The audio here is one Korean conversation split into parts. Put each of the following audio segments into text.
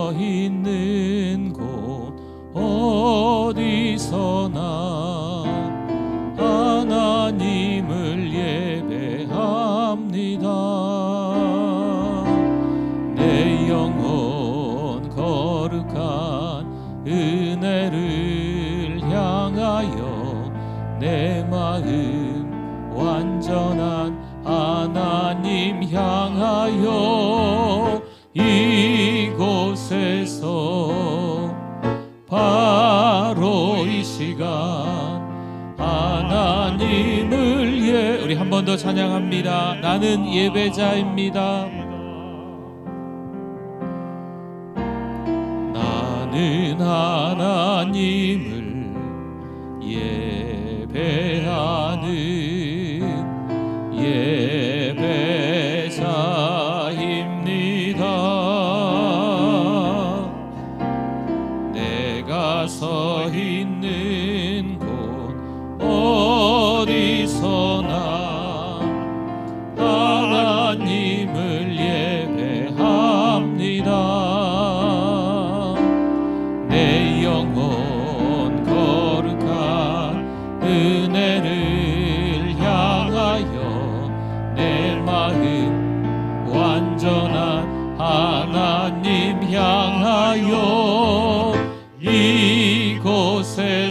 서 있는 곳 어디서나 하나님을 예배합니다. 내 영혼 거룩한 은혜를 향하여 내 마음 완전한 하나님 향하여 이곳에서 바로 이 시간 하나님을 우리 한 번 더 찬양합니다. 나는 예배자입니다. 나는 하나님을 예배하는 예배자입니다. 내가 서 있는 곳 어디서나 하나님을 예배합니다. 내 영혼 거룩한 은혜를 향하여 내 마음 완전한 하나님 향하여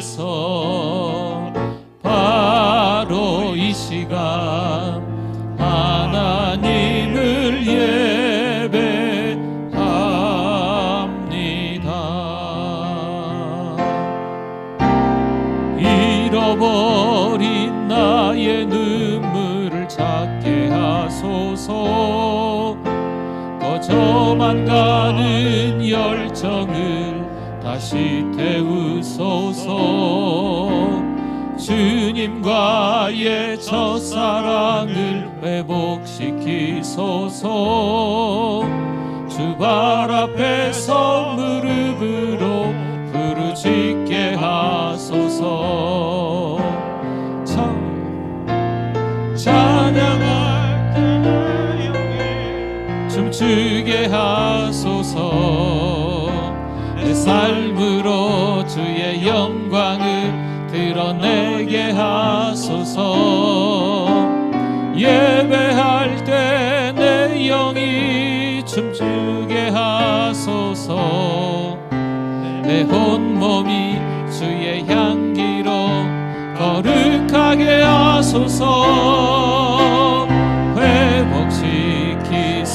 이곳에서 바로 이 시간 하나님을 예배합니다. 잃어버린 나의 눈물을 찾게 하소서. 꺼져만 가는 열정을 다시 태우소서. 주님과의 첫사랑을 회복시키소서. 주 발 앞에서 무릎으로 부르짖게 하소서. 찬양할 때 영에 춤추게 하소서. 내 삶으로 주의 영광을 드러내게 하소서. 예배할 때 내 영이 춤추게 하소서. 내 온몸이 주의 향기로 거룩하게 하소서.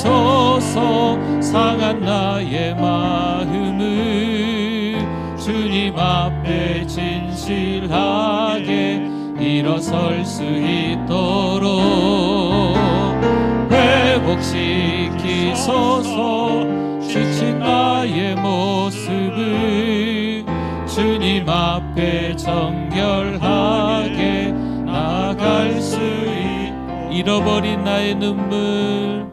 회복시키소서. 상한 나의 마음을 주님 앞에 진실하게 일어설 수 있도록 회복시키소서. 지친 나의 모습을 주님 앞에 정결하게 나갈 수 잃어버린 나의 눈물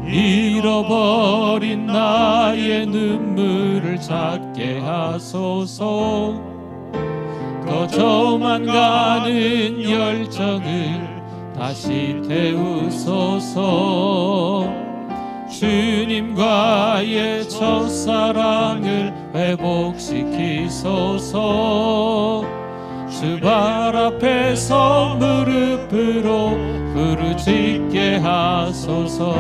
잃어버린 나의 눈물을 찾게 하소서. 꺼져만 가는 열정을 다시 태우소서. 주님과의 첫사랑을 회복시키소서. 주 발 앞에서 무릎으로 부르짖게 하소서.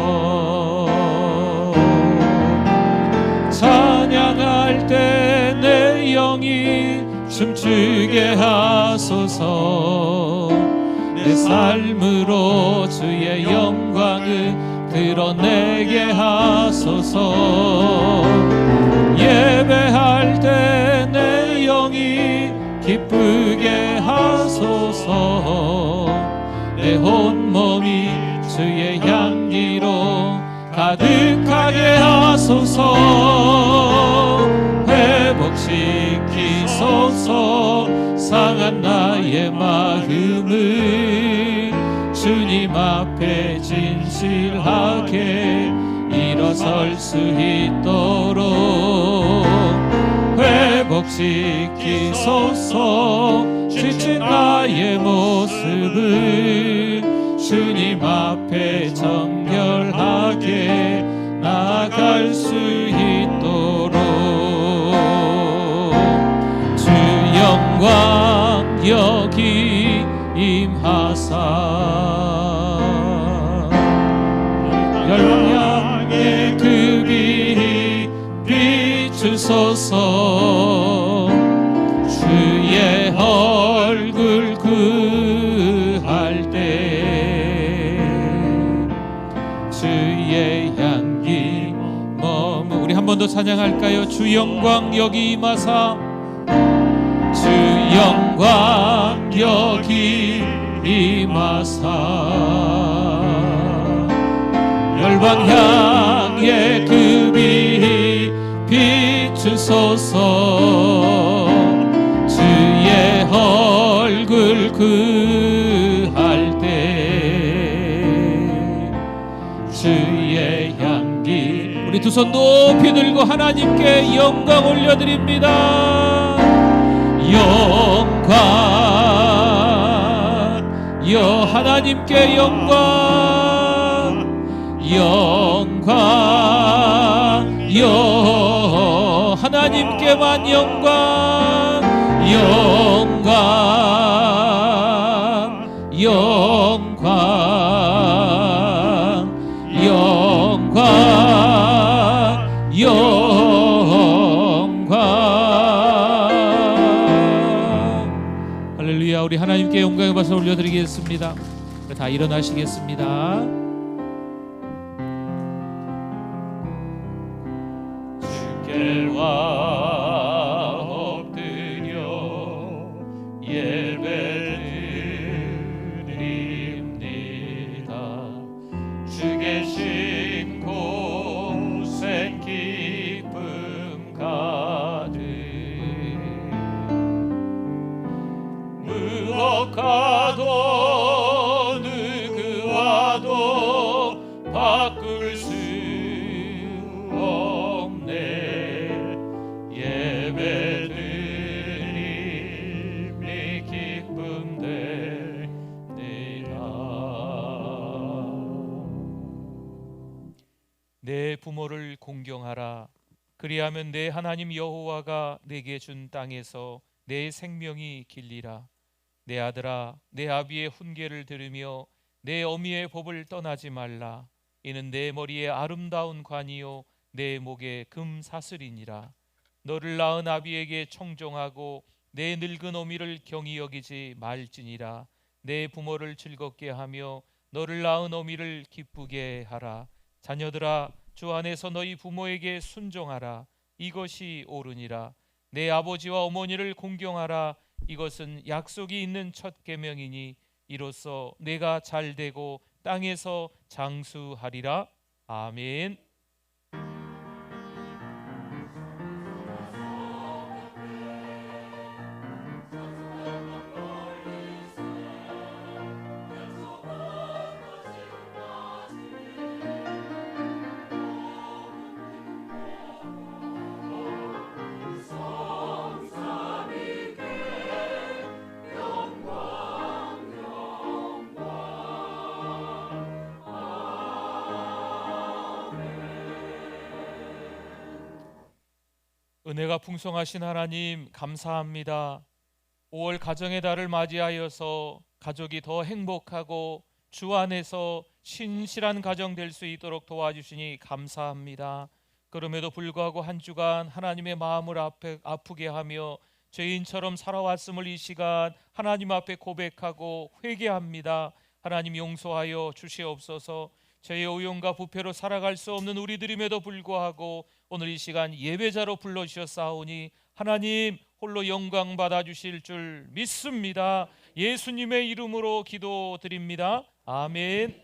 찬양할 때 내 영이 춤추게 하소서. 내 삶으로 주의 영광을 드러내게 하소서. 예배할 때 내 영이 기쁘게 하소서. 내 온몸이 주의 향기로 가득하게 하소서. 회복시키소서. 상한 나의 마음을 주님 앞에 진실하게 일어설 수 있도록 회복시키소서. 지친 나의 모습을 주님 앞에 정결하게 나아갈 수 열방 향해 그 빛 비추소서. 주의 얼굴 구할 때 주의 향기 머무. 우리 한 번 더 찬양할까요? 주 영광 여기 임하사. 주 영광 여기 임하사. 열방 향해 그 빛 비추소서. 주의 얼굴 구할 때 주의 향기. 우리 두 손 높이 들고 하나님께 영광 올려드립니다. 영광, 하나님께 영광, 하나님께만 영광, 할렐루야. 우리 하나님께 영광의 박수 올려드리겠습니다. 다 일어나시겠습니다. 주께와 엎드려 예배드립니다. 주 계신 곳에 기쁨 가득. 무엇과도 누구와도 바꿀 수 없네. 예배드림이 기쁨 되리라. 내 부모를 공경하라. 그리하면 내 하나님 여호와가 내게 준 땅에서 내 생명이 길리라. 내 아들아, 내 아비의 훈계를 들으며 내 어미의 법을 떠나지 말라. 이는 내 머리에 아름다운 관이요 내 목에 금 사슬이니라. 너를 낳은 아비에게 청종하고 내 늙은 어미를 경히 여기지 말지니라. 내 부모를 즐겁게 하며 너를 낳은 어미를 기쁘게 하라. 자녀들아, 주 안에서 너희 부모에게 순종하라. 이것이 옳으니라. 내 아버지와 어머니를 공경하라. 이것은 약속이 있는 첫 계명이니 이로써 내가 잘되고 땅에서 장수하리라. 아멘. 은혜가 풍성하신 하나님 감사합니다. 5월 가정의 달을 맞이하여서 가족이 더 행복하고 주 안에서 신실한 가정 될 수 있도록 도와주시니 감사합니다. 그럼에도 불구하고 한 주간 하나님의 마음을 아프게 하며 죄인처럼 살아왔음을 이 시간 하나님 앞에 고백하고 회개합니다. 하나님 용서하여 주시옵소서. 죄의 오용과 부패로 살아갈 수 없는 우리들임에도 불구하고 오늘 이 시간 예배자로 불러주셨사오니 하나님 홀로 영광 받아주실 줄 믿습니다. 예수님의 이름으로 기도드립니다. 아멘.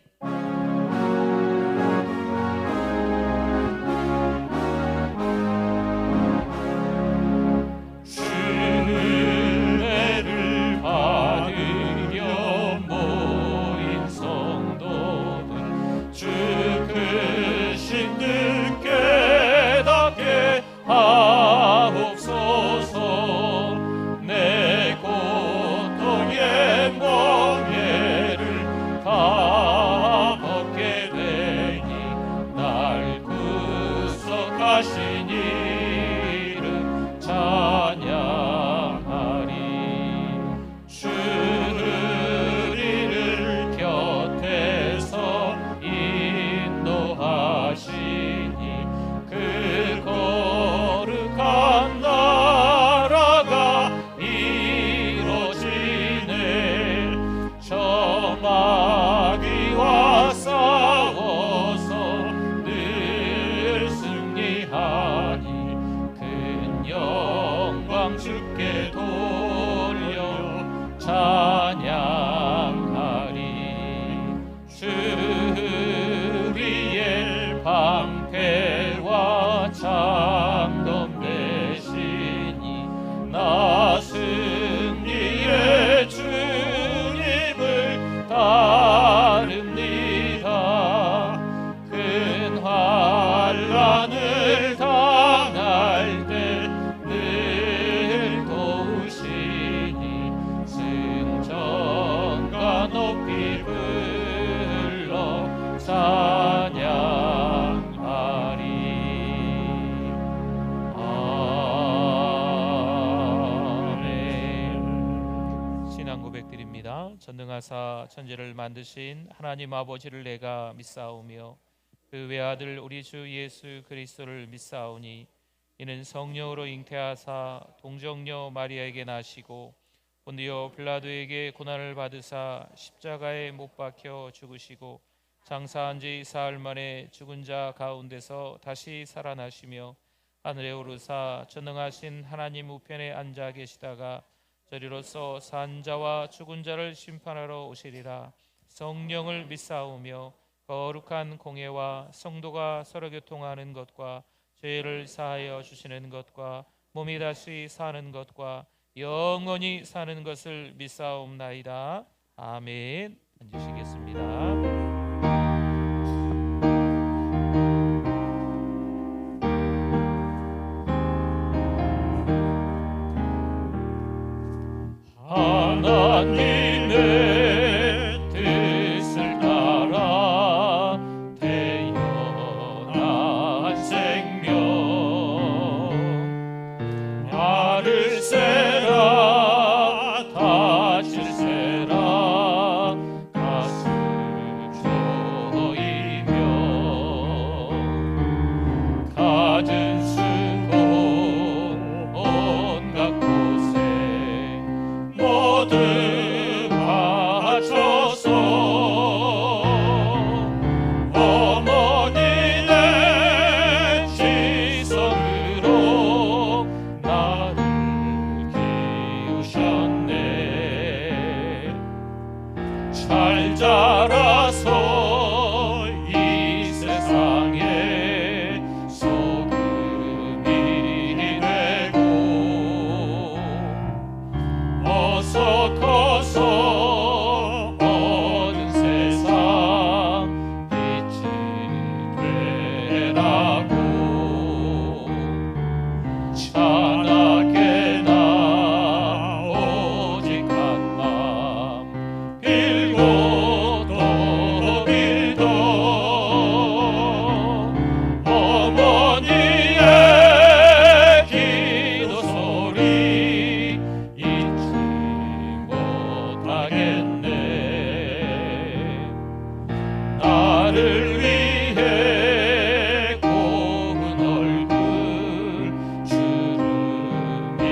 주를 이름 영광 주께 돌려 찬양하리. 주 우리의 방패와 창검 되시니 나 승리의 주님을 따릅니다. 큰 환난을 당할 때 늘 도우시니 승전가 높이 불러 찬양하리. 아멘. 신앙 고백드립니다. 전능하사 천지를 만드신 하나님 아버지를 내가 믿사오며 그 외아들 우리 주 예수 그리스도를 믿사오니 이는 성령으로 잉태하사 동정녀 마리아에게 나시고 본디오 빌라도에게 고난을 받으사 십자가에 못 박혀 죽으시고 장사한 지 사흘 만에 죽은 자 가운데서 다시 살아나시며 하늘에 오르사 전능하신 하나님 우편에 앉아 계시다가 저리로서 산 자와 죽은 자를 심판하러 오시리라. 성령을 믿사오며 거룩한 공예와 성도가 서로 교통하는 것과 죄를 사하여 주시는 것과 몸이 다시 사는 것과 영원히 사는 것을 믿사옵나이다. 아멘. 앉으시겠습니다. 하나님의 뜻을 따라 태어난 생명 나를 세라 다칠 세라 가슴 조이며 가진 수고 온갖 고생 모두 바쳐서 어머니 내 지성으로 나를 키우셨네. 잘 자라서 이 세상에 소금이 되고 어서 커서 어느 세상 빛이 되라고 찬하게 나 오직 한 맘 빌고 또 빌도 어머니의 기도 소리 잊지 못하겠네. 나를 위해 고운 얼굴 주름이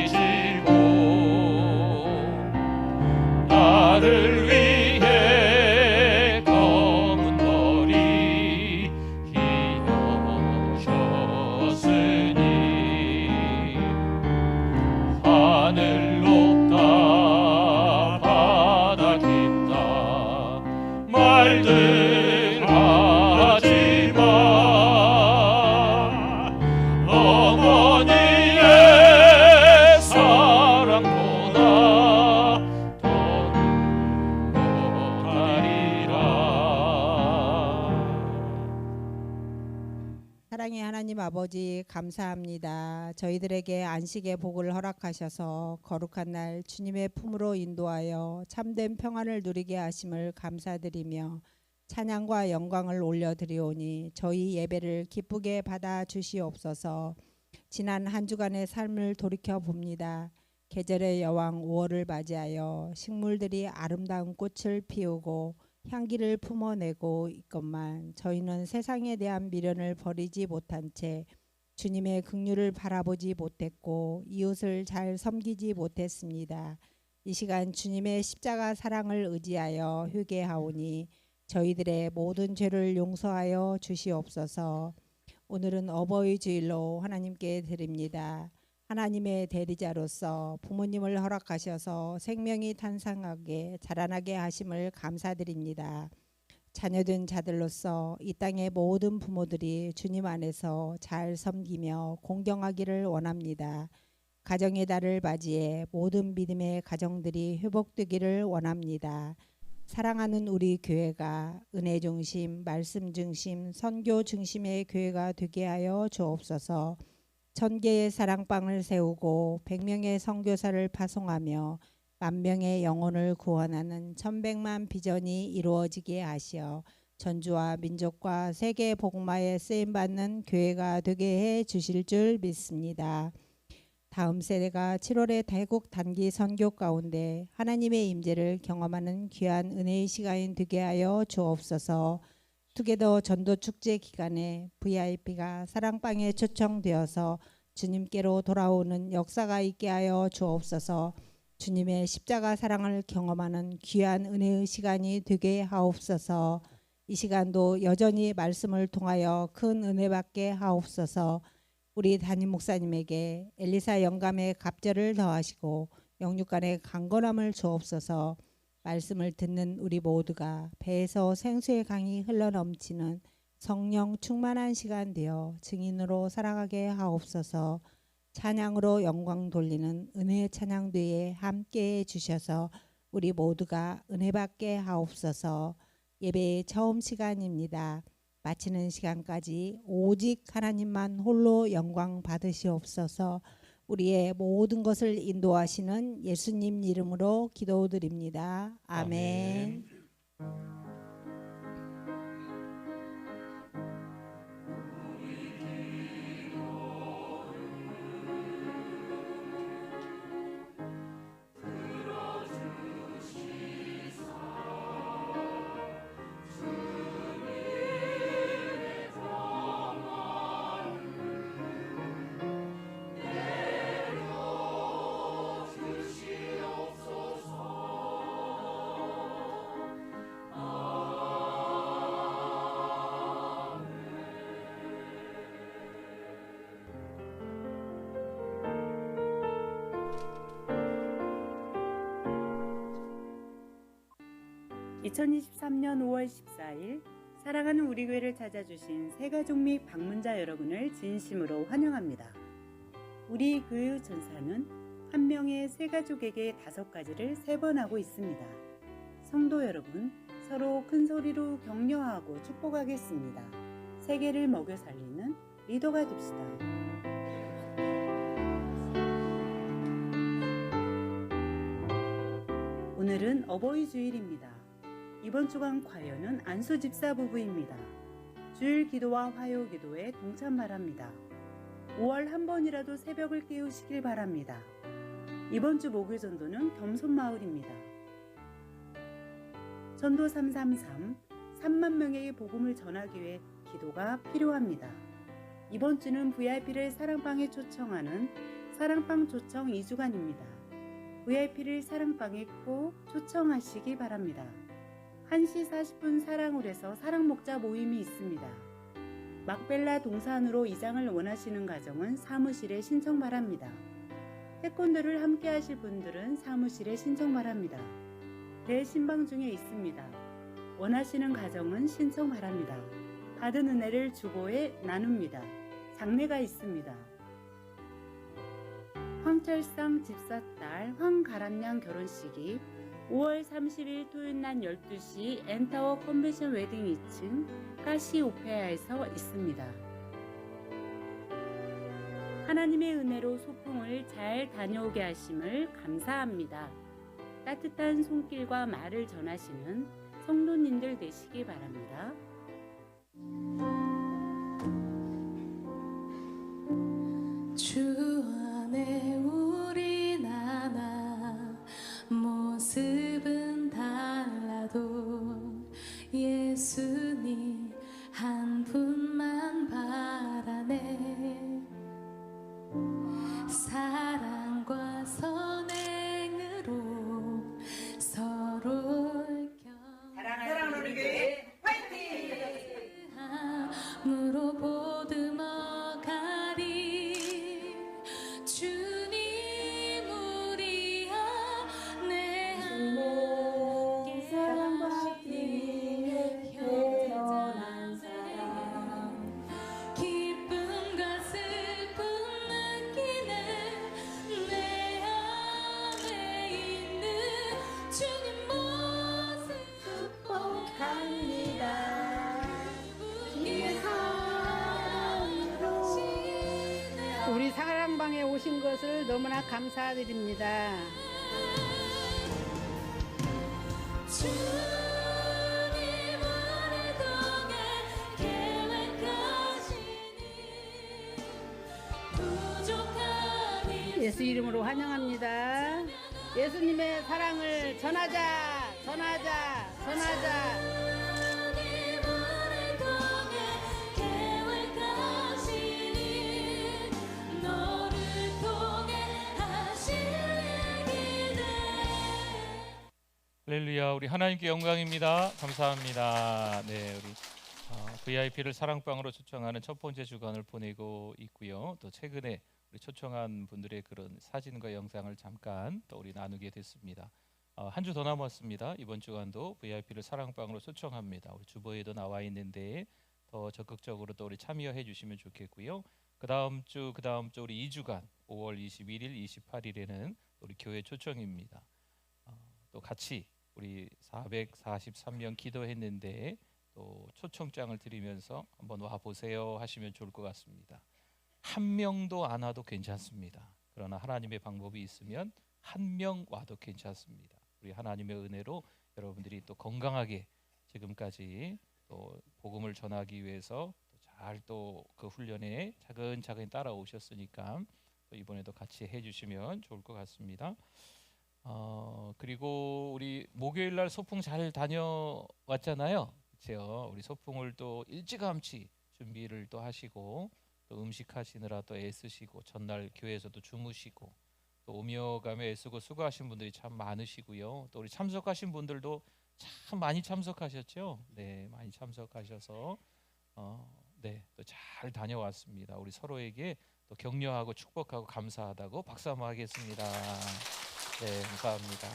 지고 나를 위해 검은 머리 기어셨으니 하늘 높다 바다 깊다 말들 하지마. 어머니의 사랑보다 더는 못하리라. 사랑의 하나님 아버지 감사합니다. 저희들에게 안식의 복을 허락하셔서 거룩한 날 주님의 품으로 인도하여 참된 평안을 누리게 하심을 감사드리며 찬양과 영광을 올려드리오니 저희 예배를 기쁘게 받아 주시옵소서. 지난 한 주간의 삶을 돌이켜 봅니다. 계절의 여왕 5월을 맞이하여 식물들이 아름다운 꽃을 피우고 향기를 품어내고 있건만 저희는 세상에 대한 미련을 버리지 못한 채 주님의 긍휼을 바라보지 못했고 이웃을 잘 섬기지 못했습니다. 이 시간 주님의 십자가 사랑을 의지하여 회개하오니 저희들의 모든 죄를 용서하여 주시옵소서. 오늘은 어버이 주일로 하나님께 드립니다. 하나님의 대리자로서 부모님을 허락하셔서 생명이 탄생하게 자라나게 하심을 감사드립니다. 자녀된 자들로서 이 땅의 모든 부모들이 주님 안에서 잘 섬기며 공경하기를 원합니다. 가정의 달을 맞이해 모든 믿음의 가정들이 회복되기를 원합니다. 사랑하는 우리 교회가 은혜 중심, 말씀 중심, 선교 중심의 교회가 되게 하여 주옵소서. 1000개의 사랑방을 세우고 100명의 선교사를 파송하며 10,000명의 영혼을 구원하는 1100만 비전이 이루어지게 하시어 전주와 민족과 세계 복음화에 쓰임받는 교회가 되게 해 주실 줄 믿습니다. 다음 세대가 7월의 대국 단기 선교 가운데 하나님의 임재를 경험하는 귀한 은혜의 시간이 되게 하여 주옵소서. 투게더 전도 축제 기간에 VIP가 사랑방에 초청되어서 주님께로 돌아오는 역사가 있게 하여 주옵소서. 주님의 십자가 사랑을 경험하는 귀한 은혜의 시간이 되게 하옵소서. 이 시간도 여전히 말씀을 통하여 큰 은혜 받게 하옵소서. 우리 담임 목사님에게 엘리사 영감의 갑절을 더하시고 영육간의 강건함을 주옵소서. 말씀을 듣는 우리 모두가 배에서 생수의 강이 흘러넘치는 성령 충만한 시간 되어 증인으로 살아가게 하옵소서. 찬양으로 영광 돌리는 은혜의 찬양대에 함께해 주셔서 우리 모두가 은혜 받게 하옵소서. 예배의 처음 시간입니다. 마치는 시간까지 오직 하나님만 홀로 영광 받으시옵소서. 우리의 모든 것을 인도하시는 예수님 이름으로 기도드립니다. 아멘. 2023년 5월 14일 사랑하는 우리 교회를 찾아주신 새가족 및 방문자 여러분을 진심으로 환영합니다. 우리 교회의 전사는 한 명의 새가족에게 5가지를 3번 하고 있습니다. 성도 여러분, 서로 큰 소리로 격려하고 축복하겠습니다. 세계를 먹여 살리는 리더가 됩시다. 오늘은 어버이 주일입니다. 이번 주간 과연은 안수 집사 부부입니다. 주일 기도와 화요 기도에 동참 바랍니다. 5월 한 번이라도 새벽을 깨우시길 바랍니다. 이번 주 목요일 전도는 겸손마을입니다. 전도 333, 3만 명에게 복음을 전하기 위해 기도가 필요합니다. 이번 주는 VIP를 사랑방에 초청하는 사랑방 초청 2주간입니다. VIP를 사랑방에 꼭 초청하시기 바랍니다. 1시 40분 사랑홀에서 사랑목자 모임이 있습니다. 막벨라 동산으로 이장을 원하시는 가정은 사무실에 신청 바랍니다. 태권도를 함께 하실 분들은 사무실에 신청 바랍니다. 대신방 중에 있습니다. 원하시는 가정은 신청 바랍니다. 받은 은혜를 주보에 나눕니다. 장례가 있습니다. 황철상 집사딸 황가람양 결혼식이 5월 30일 토요일 낮 12시 엔타워 컨벤션 웨딩 2층 카시오페아에서 있습니다. 하나님의 은혜로 소풍을 잘 다녀오게 하심을 감사합니다. 따뜻한 손길과 말을 전하시는 성도님들 되시기 바랍니다. 주 안에 우리 나나 모습은 달라도 예수님 한 분만 바라네. 사랑과 선행으로 서로를 사랑하는 우리 교회 화이팅! 함으로 보듬어 가리. 사랑방에 오신 것을 너무나 감사드립니다. 주님 안에 동행 계획하시니 부족한 일 예수 이름으로 환영합니다. 예수님의 사랑을 전하자, 전하자, 전하자. 주님 안에 동행 계획하시니 너를 통해 하실 얘기들 할렐루야. 우리 하나님께 영광입니다. 감사합니다. 네, 우리 VIP를 사랑방으로 초청하는 첫 번째 주간을 보내고 있고요. 또 최근에 우리 초청한 분들의 그런 사진과 영상을 잠깐 또 우리 나누게 됐습니다. 한 주 더 남았습니다. 이번 주간도 VIP를 사랑방으로 초청합니다. 우리 주보에도 나와 있는데 더 적극적으로 또 우리 참여해 주시면 좋겠고요. 그 다음 주 우리 2주간 5월 21일, 28일에는 우리 교회 초청입니다. 또 같이 우리 443명 기도했는데 또 초청장을 드리면서 한번 와 보세요 하시면 좋을 것 같습니다. 한 명도 안 와도 괜찮습니다. 그러나 하나님의 방법이 있으면 한 명 와도 괜찮습니다. 우리 하나님의 은혜로 여러분들이 또 건강하게 지금까지 또 복음을 전하기 위해서 잘 또 그 훈련에 차근차근 따라오셨으니까 또 이번에도 같이 해주시면 좋을 것 같습니다. 그리고 우리 목요일 날 소풍 잘 다녀왔잖아요. 그렇죠? 우리 소풍을 또 일찌감치 준비를 또 하시고 또 음식 하시느라 또 애쓰시고 전날 교회에서도 주무시고 또 오며 가며 애쓰고 수고하신 분들이 참 많으시고요. 또 우리 참석하신 분들도 참 많이 참석하셨죠. 네, 많이 참석하셔서 네, 또 잘 다녀왔습니다. 우리 서로에게 또 격려하고 축복하고 감사하다고 박수 한번 하겠습니다. 네, 감사합니다.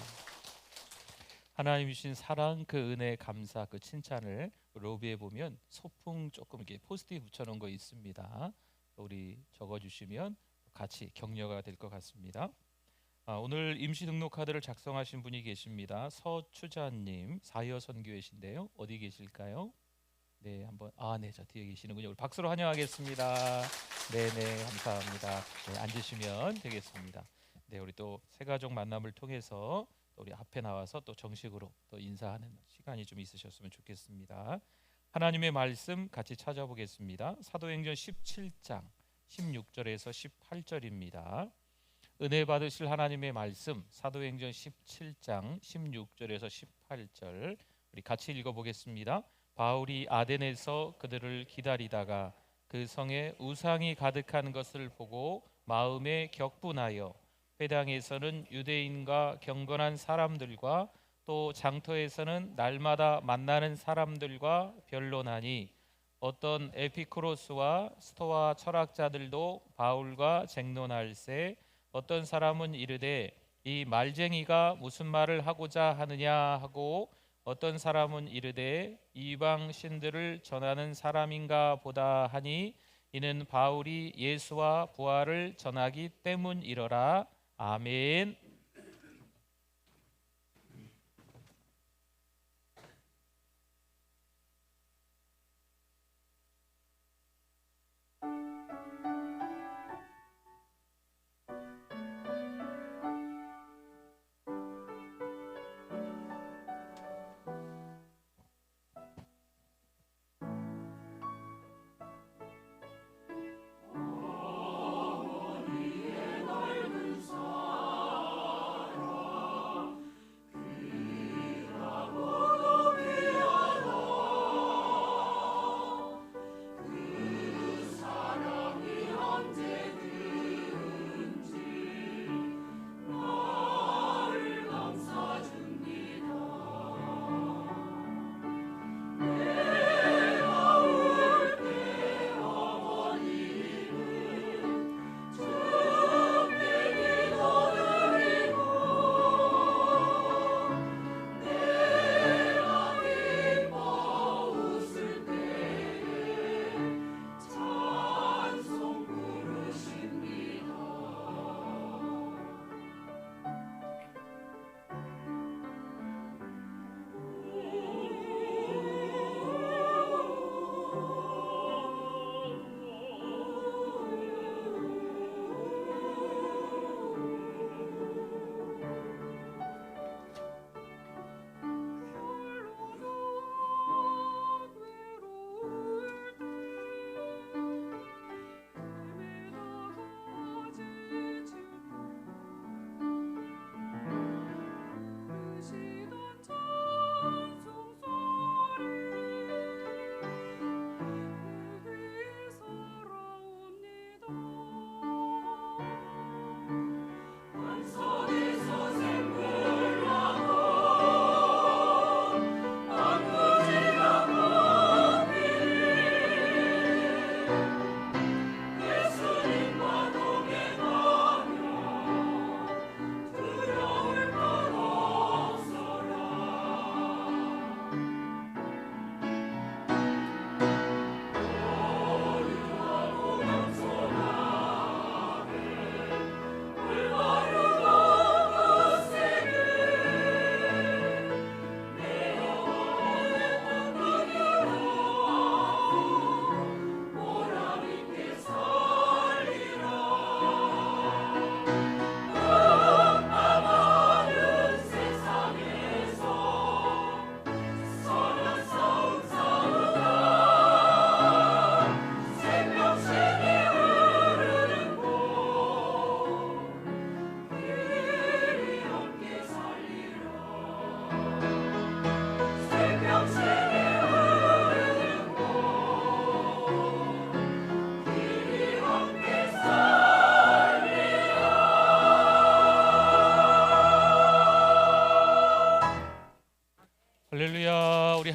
하나님 주신 사랑, 그 은혜, 감사, 그 칭찬을 로비에 보면 소풍 조금 이렇게 포스트잇 붙여놓은 거 있습니다. 우리 적어주시면 같이 격려가 될 것 같습니다. 오늘 임시 등록 카드를 작성하신 분이 계십니다. 서추자님, 사여선교회신데요. 어디 계실까요? 네, 한번 네, 저 뒤에 계시는군요. 우리 박수로 환영하겠습니다. 네, 감사합니다. 네, 앉으시면 되겠습니다. 네, 우리 또 새가족 만남을 통해서 또 우리 앞에 나와서 또 정식으로 또 인사하는 시간이 좀 있으셨으면 좋겠습니다. 하나님의 말씀 같이 찾아보겠습니다. 사도행전 17장 16절에서 18절입니다. 은혜 받으실 하나님의 말씀 사도행전 17장 16절에서 18절 우리 같이 읽어보겠습니다. 바울이 아덴에서 그들을 기다리다가 그 성에 우상이 가득한 것을 보고 마음에 격분하여 회당에서는 유대인과 경건한 사람들과 또 장터에서는 날마다 만나는 사람들과 변론하니 어떤 에피쿠로스와 스토아 철학자들도 바울과 쟁론할세 어떤 사람은 이르되 이 말쟁이가 무슨 말을 하고자 하느냐 하고 어떤 사람은 이르되 이방 신들을 전하는 사람인가 보다 하니 이는 바울이 예수와 부활을 전하기 때문이러라. 아멘.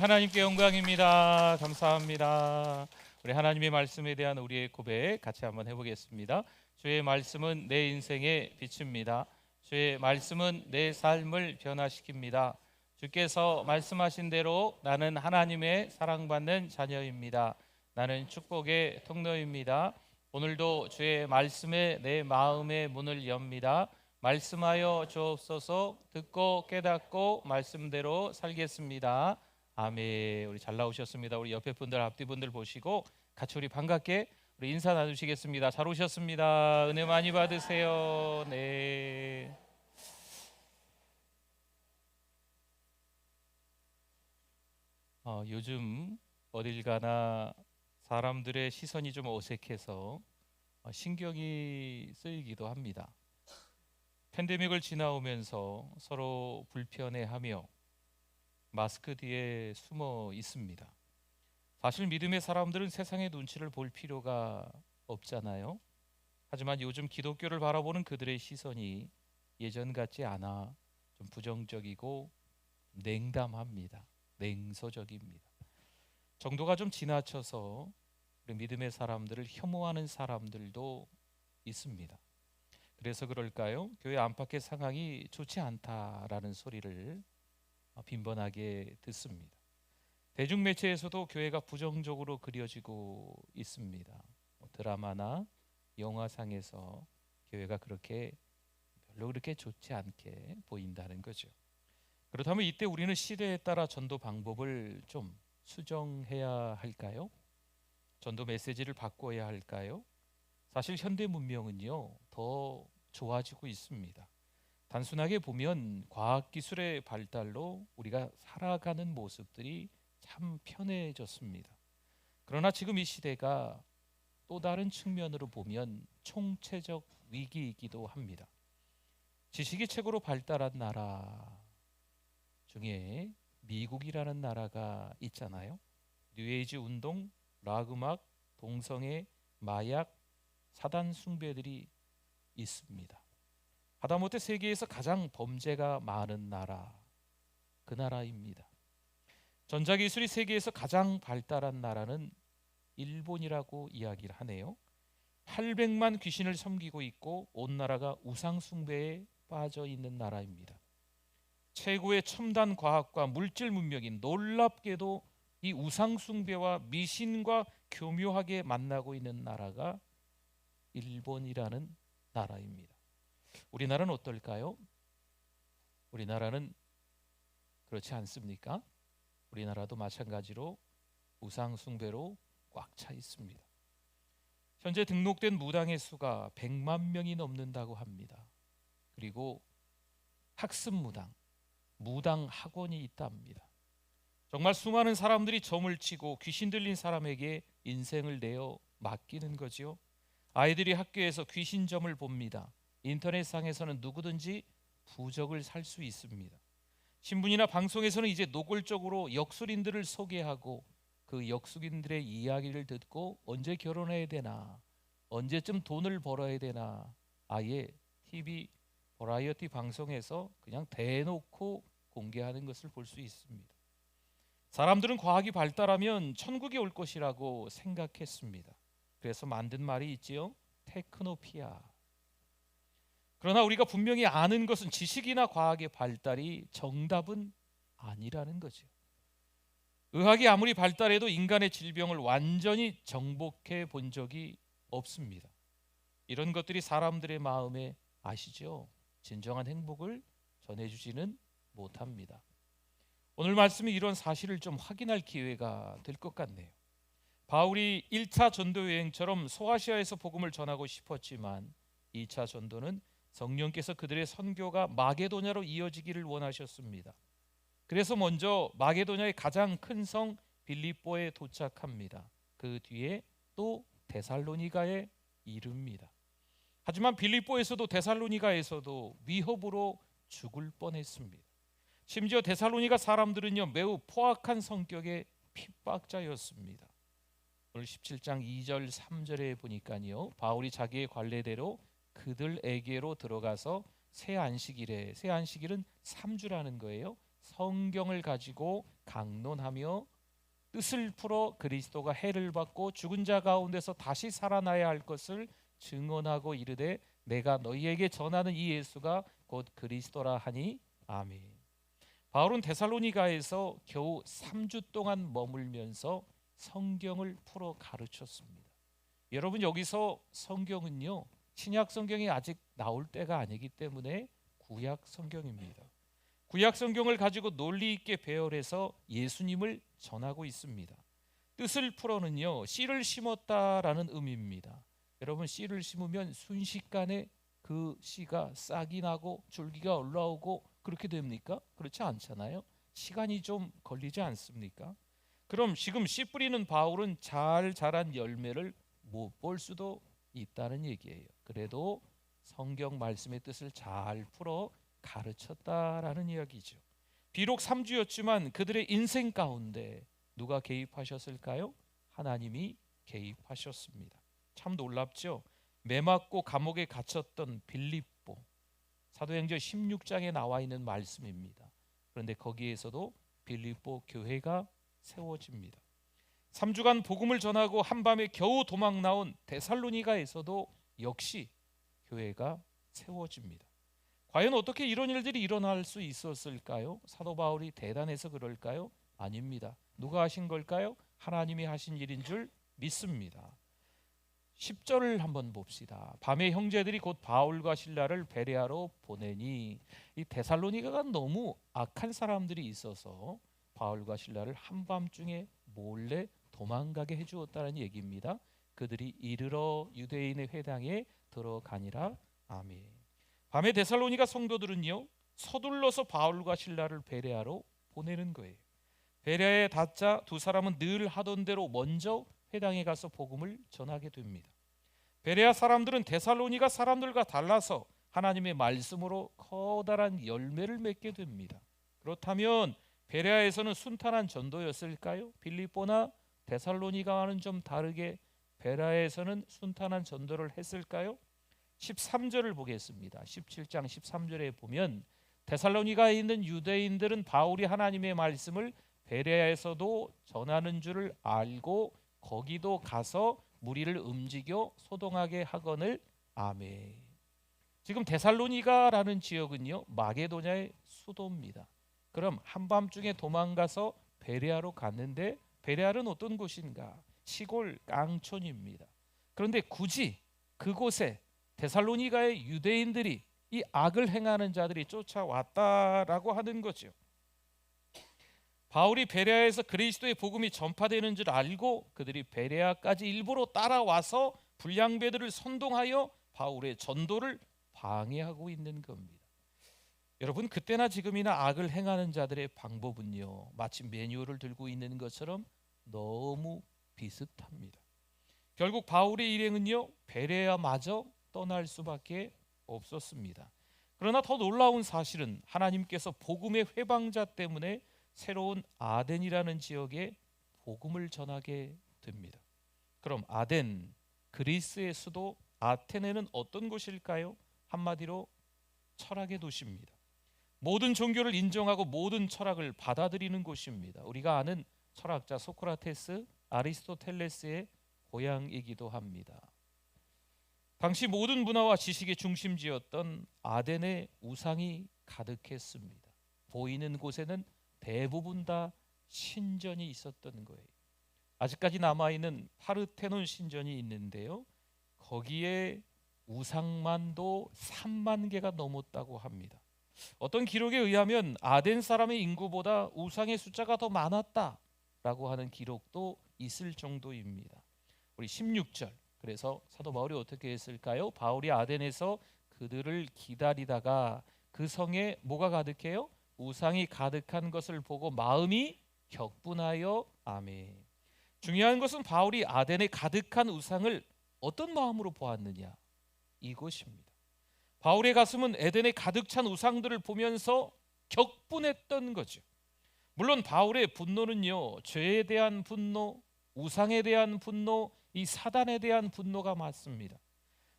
하나님께 영광입니다. 감사합니다. 우리 하나님의 말씀에 대한 우리의 고백 같이 한번 해보겠습니다. 주의 말씀은 내 인생의 빛입니다. 주의 말씀은 내 삶을 변화시킵니다. 주께서 말씀하신 대로 나는 하나님의 사랑받는 자녀입니다. 나는 축복의 통로입니다. 오늘도 주의 말씀에 내 마음의 문을 엽니다. 말씀하여 주옵소서. 듣고 깨닫고 말씀대로 살겠습니다. 아멘. 우리 잘 나오셨습니다. 우리 옆에 분들 앞뒤 분들 보시고 같이 우리 반갑게 우리 인사 나누시겠습니다. 잘 오셨습니다. 은혜 많이 받으세요. 네. 요즘 어딜 가나 사람들의 시선이 좀 어색해서 신경이 쓰이기도 합니다. 팬데믹을 지나오면서 서로 불편해하며 마스크 뒤에 숨어 있습니다. 사실 믿음의 사람들은 세상의 눈치를 볼 필요가 없잖아요. 하지만 요즘 기독교를 바라보는 그들의 시선이 예전 같지 않아 좀 부정적이고 냉담합니다. 냉소적입니다. 정도가 좀 지나쳐서 우리 믿음의 사람들을 혐오하는 사람들도 있습니다. 그래서 그럴까요? 교회 안팎의 상황이 좋지 않다라는 소리를 빈번하게 듣습니다. 대중매체에서도 교회가 부정적으로 그려지고 있습니다. 드라마나 영화상에서 교회가 별로 그렇게 좋지 않게 보인다는 거죠. 그렇다면 이때 우리는 시대에 따라 전도 방법을 좀 수정해야 할까요? 전도 메시지를 바꿔야 할까요? 사실 현대 문명은요 더 좋아지고 있습니다. 단순하게 보면 과학기술의 발달로 우리가 살아가는 모습들이 참 편해졌습니다. 그러나 지금 이 시대가 또 다른 측면으로 보면 총체적 위기이기도 합니다. 지식이 최고로 발달한 나라 중에 미국이라는 나라가 있잖아요. 뉴에이지 운동, 락 음악, 동성애, 마약, 사단 숭배들이 있습니다. 하다못해 세계에서 가장 범죄가 많은 나라, 그 나라입니다. 전자기술이 세계에서 가장 발달한 나라는 일본이라고 이야기를 하네요. 800만 귀신을 섬기고 있고 온 나라가 우상 숭배에 빠져 있는 나라입니다. 최고의 첨단 과학과 물질 문명이 놀랍게도 이 우상 숭배와 미신과 교묘하게 만나고 있는 나라가 일본이라는 나라입니다. 우리나라는 어떨까요? 우리나라는 그렇지 않습니까? 우리나라도 마찬가지로 우상 숭배로 꽉 차 있습니다. 현재 등록된 무당의 수가 100만 명이 넘는다고 합니다. 그리고 학습 무당 학원이 있답니다. 정말 수많은 사람들이 점을 치고 귀신 들린 사람에게 인생을 내어 맡기는 거지요. 아이들이 학교에서 귀신점을 봅니다. 인터넷상에서는 누구든지 부적을 살 수 있습니다. 신문이나 방송에서는 이제 노골적으로 역술인들을 소개하고 그 역술인들의 이야기를 듣고 언제 결혼해야 되나, 언제쯤 돈을 벌어야 되나, 아예 TV 버라이어티 방송에서 그냥 대놓고 공개하는 것을 볼 수 있습니다. 사람들은 과학이 발달하면 천국이 올 것이라고 생각했습니다. 그래서 만든 말이 있지요. 테크노피아. 그러나 우리가 분명히 아는 것은 지식이나 과학의 발달이 정답은 아니라는 거죠. 의학이 아무리 발달해도 인간의 질병을 완전히 정복해 본 적이 없습니다. 이런 것들이 사람들의 마음에 아시죠? 진정한 행복을 전해주지는 못합니다. 오늘 말씀이 이런 사실을 좀 확인할 기회가 될 것 같네요. 바울이 1차 전도 여행처럼 소아시아에서 복음을 전하고 싶었지만 2차 전도는 성령께서 그들의 선교가 마게도냐로 이어지기를 원하셨습니다. 그래서 먼저 마게도냐의 가장 큰 성 빌립보에 도착합니다. 그 뒤에 또 데살로니가에 이릅니다. 하지만 빌립보에서도 데살로니가에서도 위협으로 죽을 뻔했습니다. 심지어 데살로니가 사람들은요 매우 포악한 성격의 핍박자였습니다. 오늘 17장 2절 3절에 보니까요 바울이 자기의 관례대로 그들에게로 들어가서 새 안식일은 3주라는 거예요. 성경을 가지고 강론하며 뜻을 풀어 그리스도가 해를 받고 죽은 자 가운데서 다시 살아나야 할 것을 증언하고 이르되 내가 너희에게 전하는 이 예수가 곧 그리스도라 하니 아멘. 바울은 데살로니가에서 겨우 3주 동안 머물면서 성경을 풀어 가르쳤습니다. 여러분, 여기서 성경은요, 신약 성경이 아직 나올 때가 아니기 때문에 구약 성경입니다. 구약 성경을 가지고 논리 있게 배열해서 예수님을 전하고 있습니다. 뜻을 풀어는요, 씨를 심었다라는 의미입니다. 여러분, 씨를 심으면 순식간에 그 씨가 싹이 나고 줄기가 올라오고 그렇게 됩니까? 그렇지 않잖아요. 시간이 좀 걸리지 않습니까? 그럼 지금 씨 뿌리는 바울은 잘 자란 열매를 못 볼 수도 있다는 얘기예요. 그래도 성경 말씀의 뜻을 잘 풀어 가르쳤다라는 이야기죠. 비록 3주였지만 그들의 인생 가운데 누가 개입하셨을까요? 하나님이 개입하셨습니다. 참 놀랍죠? 매맞고 감옥에 갇혔던 빌립보, 사도행전 16장에 나와 있는 말씀입니다. 그런데 거기에서도 빌립보 교회가 세워집니다. 3주간 복음을 전하고 한밤에 겨우 도망 나온 데살로니가에서도 역시 교회가 세워집니다. 과연 어떻게 이런 일들이 일어날 수 있었을까요? 사도 바울이 대단해서 그럴까요? 아닙니다. 누가 하신 걸까요? 하나님이 하신 일인 줄 믿습니다. 10절을 한번 봅시다. 밤에 형제들이 곧 바울과 실라를 베레아로 보내니, 이 데살로니가가 너무 악한 사람들이 있어서 바울과 실라를 한밤중에 몰래 도망가게 해주었다는 얘기입니다. 그들이 이르러 유대인의 회당에 들어가니라. 아멘. 밤에 데살로니가 성도들은요, 서둘러서 바울과 실라를 베레아로 보내는 거예요. 베레아에 닿자 두 사람은 늘 하던 대로 먼저 회당에 가서 복음을 전하게 됩니다. 베레아 사람들은 데살로니가 사람들과 달라서 하나님의 말씀으로 커다란 열매를 맺게 됩니다. 그렇다면 베레아에서는 순탄한 전도였을까요? 빌립보나 데살로니가와는 좀 다르게 베레아에서는 순탄한 전도를 했을까요? 13절을 보겠습니다. 17장 13절에 보면 데살로니가에 있는 유대인들은 바울이 하나님의 말씀을 베레아에서도 전하는 줄을 알고 거기도 가서 무리를 움직여 소동하게 하거늘. 아멘. 지금 데살로니가라는 지역은요, 마게도냐의 수도입니다. 그럼 한밤중에 도망가서 베레아로 갔는데 베레아는 어떤 곳인가? 시골 깡촌입니다. 그런데 굳이 그곳에 데살로니가의 유대인들이, 이 악을 행하는 자들이 쫓아왔다라고 하는 거죠. 바울이 베레아에서 그리스도의 복음이 전파되는 줄 알고 그들이 베레아까지 일부러 따라와서 불량배들을 선동하여 바울의 전도를 방해하고 있는 겁니다. 여러분, 그때나 지금이나 악을 행하는 자들의 방법은요, 마치 매뉴얼을 들고 있는 것처럼 너무 비슷합니다. 결국 바울의 일행은요, 베레아마저 떠날 수밖에 없었습니다. 그러나 더 놀라운 사실은 하나님께서 복음의 회방자 때문에 새로운 아덴이라는 지역에 복음을 전하게 됩니다. 그럼 아덴, 그리스의 수도 아테네는 어떤 곳일까요? 한마디로 철학의 도시입니다. 모든 종교를 인정하고 모든 철학을 받아들이는 곳입니다. 우리가 아는 철학자 소크라테스, 아리스토텔레스의 고향이기도 합니다. 당시 모든 문화와 지식의 중심지였던 아덴의 우상이 가득했습니다. 보이는 곳에는 대부분 다 신전이 있었던 거예요. 아직까지 남아있는 파르테논 신전이 있는데요, 거기에 우상만도 3만 개가 넘었다고 합니다. 어떤 기록에 의하면 아덴 사람의 인구보다 우상의 숫자가 더 많았다라고 하는 기록도 있을 정도입니다. 우리 16절, 그래서 사도 바울이 어떻게 했을까요? 바울이 아덴에서 그들을 기다리다가 그 성에 뭐가 가득해요? 우상이 가득한 것을 보고 마음이 격분하여. 아멘. 중요한 것은 바울이 아덴에 가득한 우상을 어떤 마음으로 보았느냐, 이것입니다. 바울의 가슴은 에덴에 가득 찬 우상들을 보면서 격분했던 거죠. 물론 바울의 분노는요, 죄에 대한 분노, 우상에 대한 분노, 이 사단에 대한 분노가 맞습니다.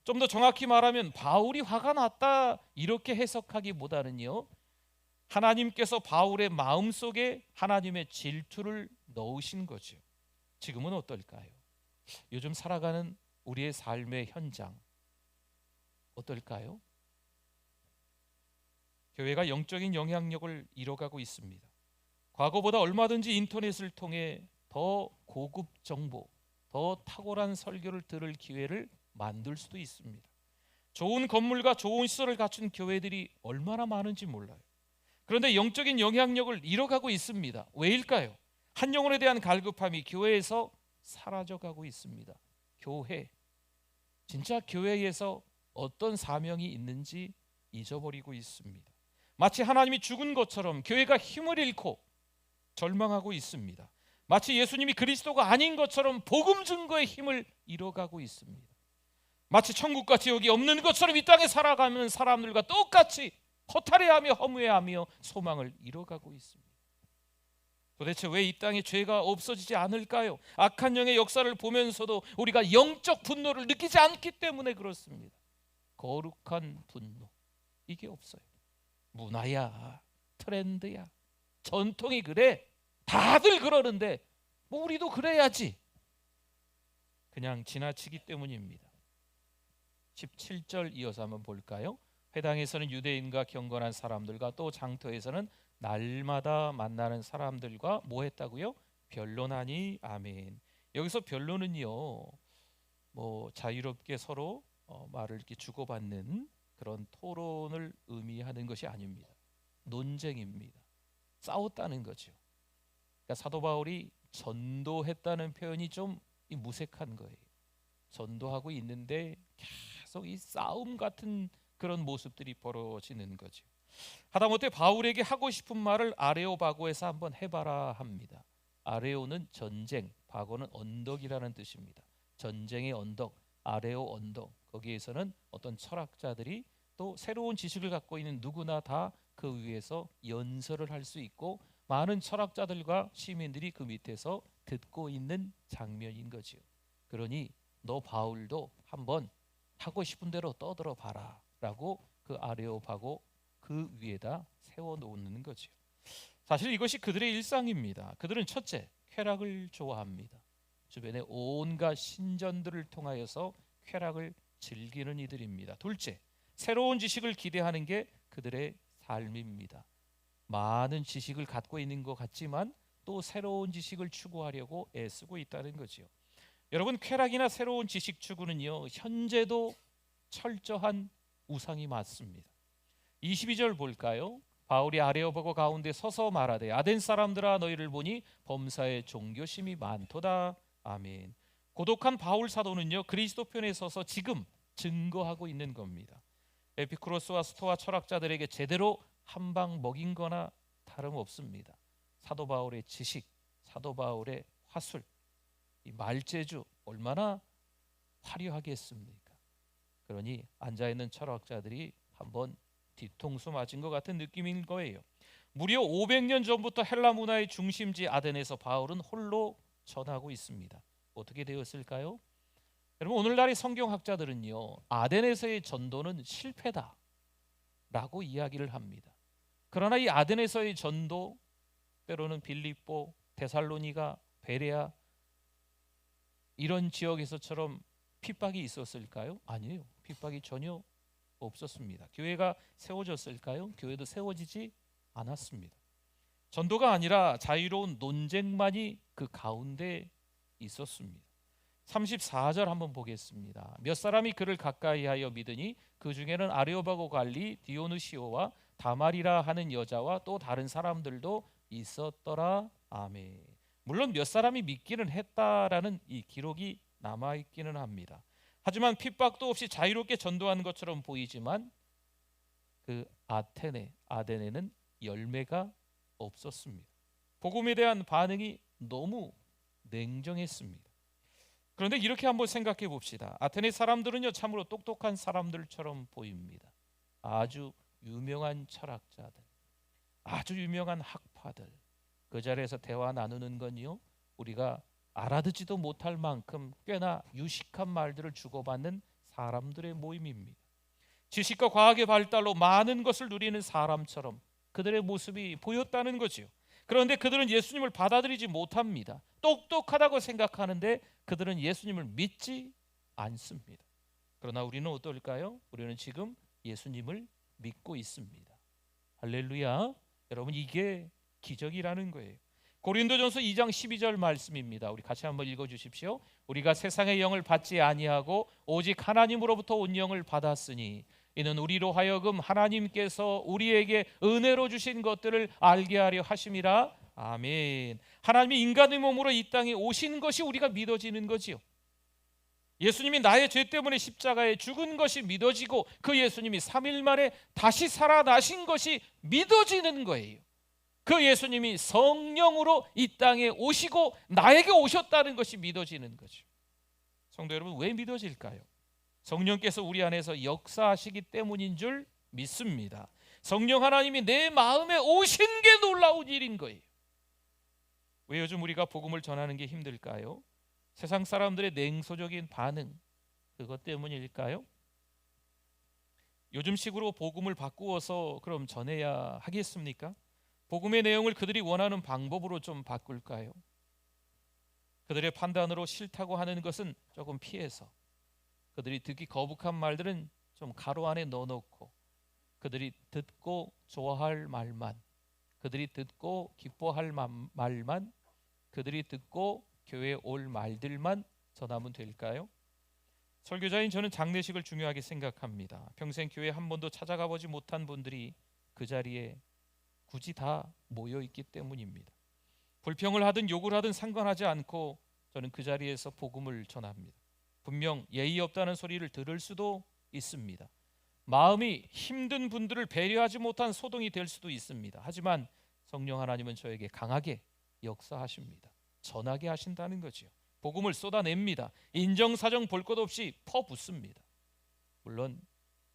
좀 더 정확히 말하면 바울이 화가 났다 이렇게 해석하기보다는요, 하나님께서 바울의 마음속에 하나님의 질투를 넣으신 거죠. 지금은 어떨까요? 요즘 살아가는 우리의 삶의 현장 어떨까요? 교회가 영적인 영향력을 잃어가고 있습니다. 과거보다 얼마든지 인터넷을 통해 더 고급 정보, 더 탁월한 설교를 들을 기회를 만들 수도 있습니다. 좋은 건물과 좋은 시설을 갖춘 교회들이 얼마나 많은지 몰라요. 그런데 영적인 영향력을 잃어가고 있습니다. 왜일까요? 한 영혼에 대한 갈급함이 교회에서 사라져가고 있습니다. 교회, 진짜 교회에서 어떤 사명이 있는지 잊어버리고 있습니다. 마치 하나님이 죽은 것처럼 교회가 힘을 잃고 절망하고 있습니다. 마치 예수님이 그리스도가 아닌 것처럼 복음 증거의 힘을 잃어가고 있습니다. 마치 천국과 지옥이 없는 것처럼 이 땅에 살아가는 사람들과 똑같이 허탈해하며 허무해하며 소망을 잃어가고 있습니다. 도대체 왜 이 땅에 죄가 없어지지 않을까요? 악한 영의 역사를 보면서도 우리가 영적 분노를 느끼지 않기 때문에 그렇습니다. 거룩한 분노, 이게 없어요. 문화야, 트렌드야, 전통이 그래, 다들 그러는데 뭐 우리도 그래야지, 그냥 지나치기 때문입니다. 17절 이어서 한번 볼까요? 회당에서는 유대인과 경건한 사람들과 또 장터에서는 날마다 만나는 사람들과 뭐 했다고요? 변론하니. 아멘. 여기서 변론은요, 뭐 자유롭게 서로 말을 이렇게 주고받는 그런 토론을 의미하는 것이 아닙니다. 논쟁입니다. 싸웠다는 거죠. 그러니까 사도 바울이 전도했다는 표현이 좀 무색한 거예요. 전도하고 있는데 계속 이 싸움 같은 그런 모습들이 벌어지는 거죠. 하다못해 바울에게 하고 싶은 말을 아레오바고에서 한번 해봐라 합니다. 아레오는 전쟁, 바고는 언덕이라는 뜻입니다. 전쟁의 언덕, 아레오 언덕, 거기에서는 어떤 철학자들이 또 새로운 지식을 갖고 있는 누구나 다 그 위에서 연설을 할 수 있고 많은 철학자들과 시민들이 그 밑에서 듣고 있는 장면인 거죠. 그러니 너 바울도 한번 하고 싶은 대로 떠들어 봐라 라고 그 아레오바고 그 위에다 세워놓는 거죠. 사실 이것이 그들의 일상입니다. 그들은 첫째, 쾌락을 좋아합니다. 주변에 온갖 신전들을 통하여서 쾌락을 즐기는 이들입니다. 둘째, 새로운 지식을 기대하는 게 그들의 삶입니다. 많은 지식을 갖고 있는 것 같지만 또 새로운 지식을 추구하려고 애쓰고 있다는 거죠. 여러분, 쾌락이나 새로운 지식 추구는요, 현재도 철저한 우상이 맞습니다. 22절 볼까요? 바울이 아레오바고 가운데 서서 말하되 아덴 사람들아 너희를 보니 범사에 종교심이 많도다. 아멘. 고독한 바울 사도는요, 그리스도 편에 서서 지금 증거하고 있는 겁니다. 에피쿠로스와 스토아 철학자들에게 제대로 한 방 먹인 거나 다름없습니다. 사도 바울의 지식, 사도 바울의 화술, 이 말재주 얼마나 화려하게 했습니까? 그러니 앉아있는 철학자들이 한번 뒤통수 맞은 것 같은 느낌인 거예요. 무려 500년 전부터 헬라 문화의 중심지 아덴에서 바울은 홀로 전하고 있습니다. 어떻게 되었을까요? 여러분, 오늘날의 성경학자들은요, 아덴에서의 전도는 실패다 라고 이야기를 합니다. 그러나 이 아덴에서의 전도, 때로는 빌립보, 데살로니가, 베레아 이런 지역에서처럼 핍박이 있었을까요? 아니에요. 핍박이 전혀 없었습니다. 교회가 세워졌을까요? 교회도 세워지지 않았습니다. 전도가 아니라 자유로운 논쟁만이 그 가운데 있었습니다. 34절 한번 보겠습니다. 몇 사람이 그를 가까이하여 믿으니 그 중에는 아레오바고 관리 디오누시오와 다말이라 하는 여자와 또 다른 사람들도 있었더라. 아멘. 물론 몇 사람이 믿기는 했다라는 이 기록이 남아있기는 합니다. 하지만 핍박도 없이 자유롭게 전도하는 것처럼 보이지만 그 아덴에는 열매가 없었습니다. 복음에 대한 반응이 너무 냉정했습니다. 그런데 이렇게 한번 생각해 봅시다. 아테네 사람들은요, 참으로 똑똑한 사람들처럼 보입니다. 아주 유명한 철학자들, 아주 유명한 학파들, 그 자리에서 대화 나누는 건요, 우리가 알아듣지도 못할 만큼 꽤나 유식한 말들을 주고받는 사람들의 모임입니다. 지식과 과학의 발달로 많은 것을 누리는 사람처럼 그들의 모습이 보였다는 거죠. 그런데 그들은 예수님을 받아들이지 못합니다. 똑똑하다고 생각하는데 그들은 예수님을 믿지 않습니다. 그러나 우리는 어떨까요? 우리는 지금 예수님을 믿고 있습니다. 할렐루야. 여러분, 이게 기적이라는 거예요. 고린도전서 2장 12절 말씀입니다. 우리 같이 한번 읽어주십시오. 우리가 세상의 영을 받지 아니하고 오직 하나님으로부터 온 영을 받았으니 이는 우리로 하여금 하나님께서 우리에게 은혜로 주신 것들을 알게 하려 하심이라. 아멘. 하나님이 인간의 몸으로 이 땅에 오신 것이 우리가 믿어지는 거지요. 예수님이 나의 죄 때문에 십자가에 죽은 것이 믿어지고 그 예수님이 3일 만에 다시 살아나신 것이 믿어지는 거예요. 그 예수님이 성령으로 이 땅에 오시고 나에게 오셨다는 것이 믿어지는 거죠. 성도 여러분, 왜 믿어질까요? 성령께서 우리 안에서 역사하시기 때문인 줄 믿습니다. 성령 하나님이 내 마음에 오신 게 놀라운 일인 거예요. 왜 요즘 우리가 복음을 전하는 게 힘들까요? 세상 사람들의 냉소적인 반응, 그것 때문일까요? 요즘식으로 복음을 바꾸어서 그럼 전해야 하겠습니까? 복음의 내용을 그들이 원하는 방법으로 좀 바꿀까요? 그들의 판단으로 싫다고 하는 것은 조금 피해서, 그들이 듣기 거북한 말들은 좀 가로 안에 넣어놓고, 그들이 듣고 좋아할 말만, 그들이 듣고 기뻐할 말만, 그들이 듣고 교회에 올 말들만 전하면 될까요? 설교자인 저는 장례식을 중요하게 생각합니다. 평생 교회 한 번도 찾아가 보지 못한 분들이 그 자리에 굳이 다 모여 있기 때문입니다. 불평을 하든 욕을 하든 상관하지 않고 저는 그 자리에서 복음을 전합니다. 분명 예의 없다는 소리를 들을 수도 있습니다. 마음이 힘든 분들을 배려하지 못한 소동이 될 수도 있습니다. 하지만 성령 하나님은 저에게 강하게 역사하십니다. 전하게 하신다는 거죠. 복음을 쏟아냅니다. 인정사정 볼 것 없이 퍼붓습니다. 물론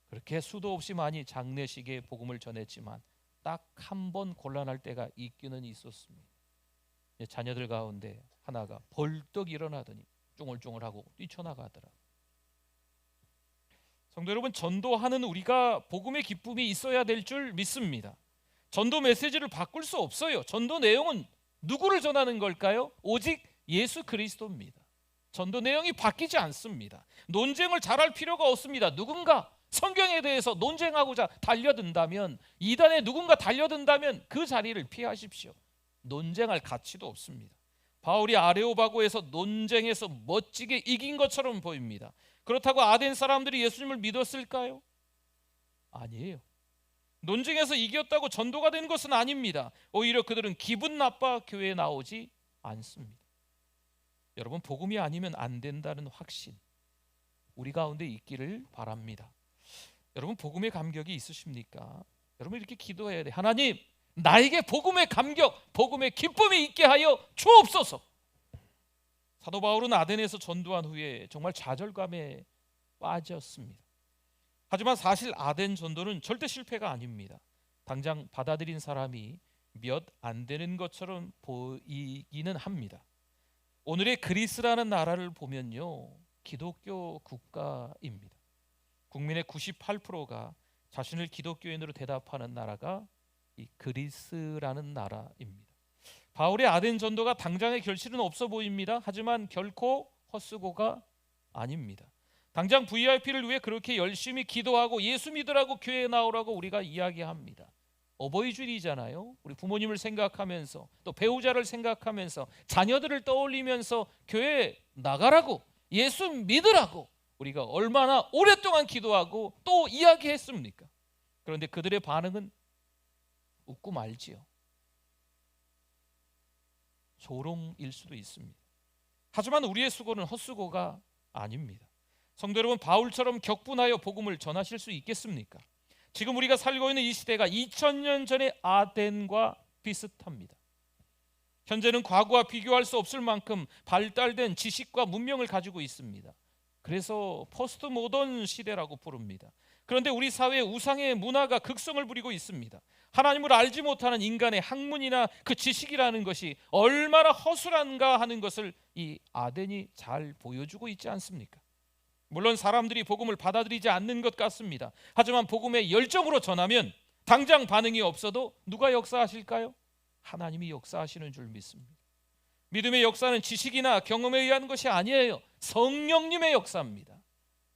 그렇게 수도 없이 많이 장례식에 복음을 전했지만 딱 한 번 곤란할 때가 있기는 있었습니다. 자녀들 가운데 하나가 벌떡 일어나더니 쫑얼쫑얼하고 뛰쳐나가더라. 성도 여러분, 전도하는 우리가 복음의 기쁨이 있어야 될 줄 믿습니다. 전도 메시지를 바꿀 수 없어요. 전도 내용은 누구를 전하는 걸까요? 오직 예수 그리스도입니다. 전도 내용이 바뀌지 않습니다. 논쟁을 잘할 필요가 없습니다. 누군가 성경에 대해서 논쟁하고자 달려든다면, 이단에 누군가 달려든다면 그 자리를 피하십시오. 논쟁할 가치도 없습니다. 바울이 아레오바고에서 논쟁에서 멋지게 이긴 것처럼 보입니다. 그렇다고 아덴 사람들이 예수님을 믿었을까요? 아니에요. 논쟁에서 이겼다고 전도가 된 것은 아닙니다. 오히려 그들은 기분 나빠 교회에 나오지 않습니다. 여러분, 복음이 아니면 안 된다는 확신 우리 가운데 있기를 바랍니다. 여러분, 복음의 감격이 있으십니까? 여러분, 이렇게 기도해야 돼. 하나님, 나에게 복음의 감격, 복음의 기쁨이 있게 하여 주옵소서. 사도 바울은 아덴에서 전도한 후에 정말 좌절감에 빠졌습니다. 하지만 사실 아덴 전도는 절대 실패가 아닙니다. 당장 받아들인 사람이 몇 안 되는 것처럼 보이기는 합니다. 오늘의 그리스라는 나라를 보면요, 기독교 국가입니다. 국민의 98%가 자신을 기독교인으로 대답하는 나라가 이 그리스라는 나라입니다. 바울의 아덴 전도가 당장의 결실은 없어 보입니다. 하지만 결코 헛수고가 아닙니다. 당장 VIP를 위해 그렇게 열심히 기도하고 예수 믿으라고 교회에 나오라고 우리가 이야기합니다. 어버이주일이잖아요. 우리 부모님을 생각하면서 또 배우자를 생각하면서 자녀들을 떠올리면서 교회에 나가라고, 예수 믿으라고 우리가 얼마나 오랫동안 기도하고 또 이야기했습니까? 그런데 그들의 반응은 웃고 말지요. 조롱일 수도 있습니다. 하지만 우리의 수고는 헛수고가 아닙니다. 성도 여러분, 바울처럼 격분하여 복음을 전하실 수 있겠습니까? 지금 우리가 살고 있는 이 시대가 2000년 전의 아덴과 비슷합니다. 현재는 과거와 비교할 수 없을 만큼 발달된 지식과 문명을 가지고 있습니다. 그래서 포스트 모던 시대라고 부릅니다. 그런데 우리 사회의 우상의 문화가 극성을 부리고 있습니다. 하나님을 알지 못하는 인간의 학문이나 그 지식이라는 것이 얼마나 허술한가 하는 것을 이 아덴이 잘 보여주고 있지 않습니까? 물론 사람들이 복음을 받아들이지 않는 것 같습니다. 하지만 복음의 열정으로 전하면 당장 반응이 없어도 누가 역사하실까요? 하나님이 역사하시는 줄 믿습니다. 믿음의 역사는 지식이나 경험에 의한 것이 아니에요. 성령님의 역사입니다.